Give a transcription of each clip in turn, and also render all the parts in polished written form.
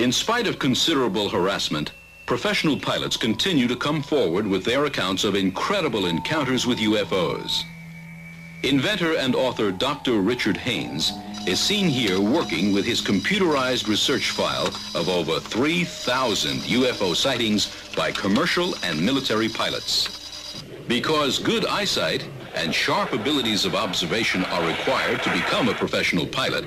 In spite of considerable harassment, professional pilots continue to come forward with their accounts of incredible encounters with UFOs. Inventor and author Dr. Richard Haynes is seen here working with his computerized research file of over 3,000 UFO sightings by commercial and military pilots. Because good eyesight and sharp abilities of observation are required to become a professional pilot,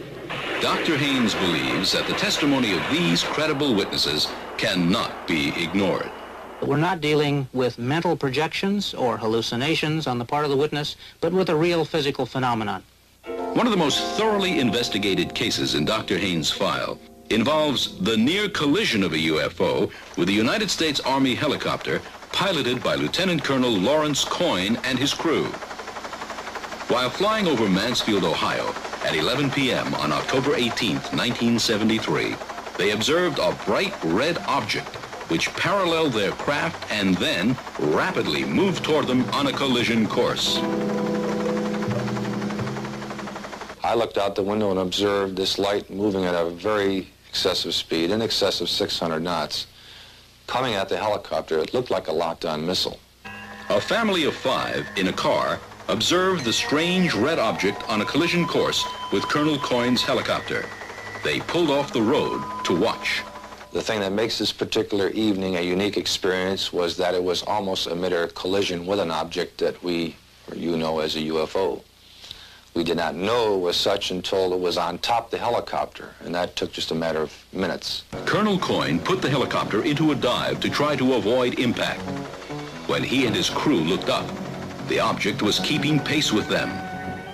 Dr. Haynes believes that the testimony of these credible witnesses cannot be ignored. We're not dealing with mental projections or hallucinations on the part of the witness, but with a real physical phenomenon. One of the most thoroughly investigated cases in Dr. Haynes' file involves the near collision of a UFO with a United States Army helicopter piloted by Lieutenant Colonel Lawrence Coyne and his crew. While flying over Mansfield, Ohio, at 11 p.m. on October 18, 1973, they observed a bright red object which paralleled their craft and then rapidly moved toward them on a collision course. I looked out the window and observed this light moving at a very excessive speed, in excess of 600 knots, coming at the helicopter. It looked like a locked-on missile. A family of 5 in a car observed the strange red object on a collision course with Colonel Coyne's helicopter. They pulled off the road to watch. The thing that makes this particular evening a unique experience was that it was almost a mid-air collision with an object that we, or you know, as a UFO. We did not know it was such until it was on top of the helicopter, and that took just a matter of minutes. Colonel Coyne put the helicopter into a dive to try to avoid impact. When he and his crew looked up, the object was keeping pace with them.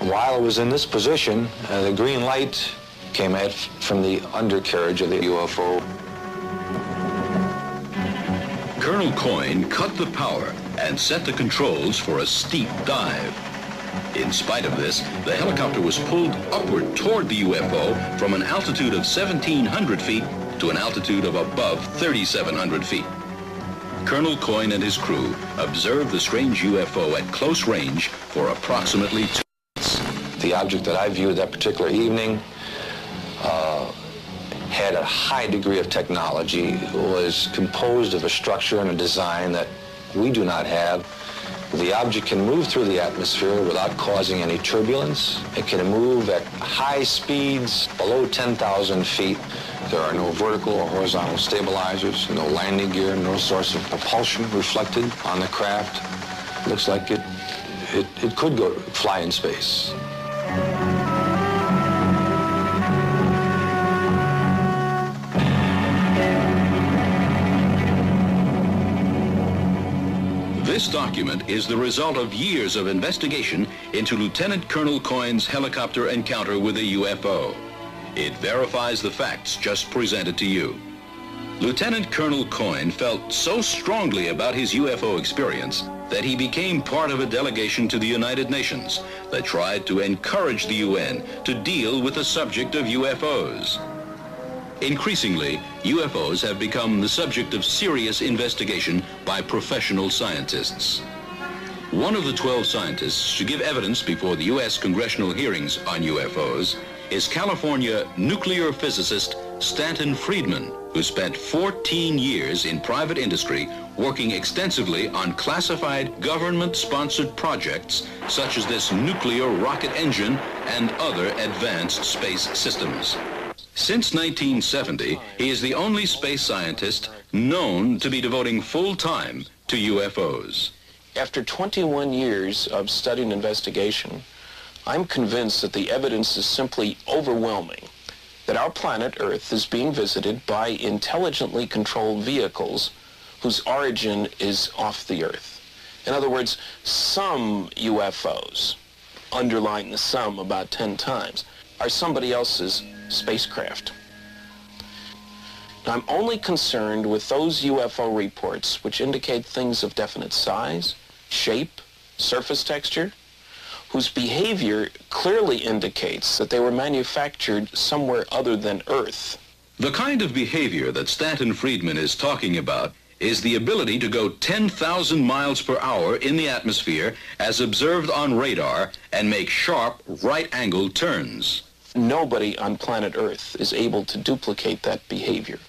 While it was in this position, the green light came out from the undercarriage of the UFO. Colonel Coyne cut the power and set the controls for a steep dive. In spite of this, the helicopter was pulled upward toward the UFO from an altitude of 1,700 feet to an altitude of above 3,700 feet. Colonel Coyne and his crew observed the strange UFO at close range for approximately 2 minutes. The object that I viewed that particular evening had a high degree of technology. It was composed of a structure and a design that we do not have. The object can move through the atmosphere without causing any turbulence. It can move at high speeds below 10,000 feet. There are no vertical or horizontal stabilizers, no landing gear, no source of propulsion reflected on the craft. Looks like it could fly in space. This document is the result of years of investigation into Lieutenant Colonel Coyne's helicopter encounter with a UFO. It verifies the facts just presented to you. Lieutenant Colonel Coyne felt so strongly about his UFO experience that he became part of a delegation to the United Nations that tried to encourage the UN to deal with the subject of UFOs. Increasingly, UFOs have become the subject of serious investigation by professional scientists. One of the 12 scientists to give evidence before the U.S. congressional hearings on UFOs is California nuclear physicist Stanton Friedman, who spent 14 years in private industry working extensively on classified government-sponsored projects such as this nuclear rocket engine and other advanced space systems. Since 1970, he is the only space scientist known to be devoting full time to UFOs. After 21 years of study and investigation, I'm convinced that the evidence is simply overwhelming that our planet Earth is being visited by intelligently controlled vehicles whose origin is off the Earth. In other words, some UFOs, underline the sum about 10 times, are somebody else's spacecraft. Now, I'm only concerned with those UFO reports which indicate things of definite size, shape, surface texture, whose behavior clearly indicates that they were manufactured somewhere other than Earth. The kind of behavior that Stanton Friedman is talking about is the ability to go 10,000 miles per hour in the atmosphere as observed on radar and make sharp right-angled turns. Nobody on planet Earth is able to duplicate that behavior.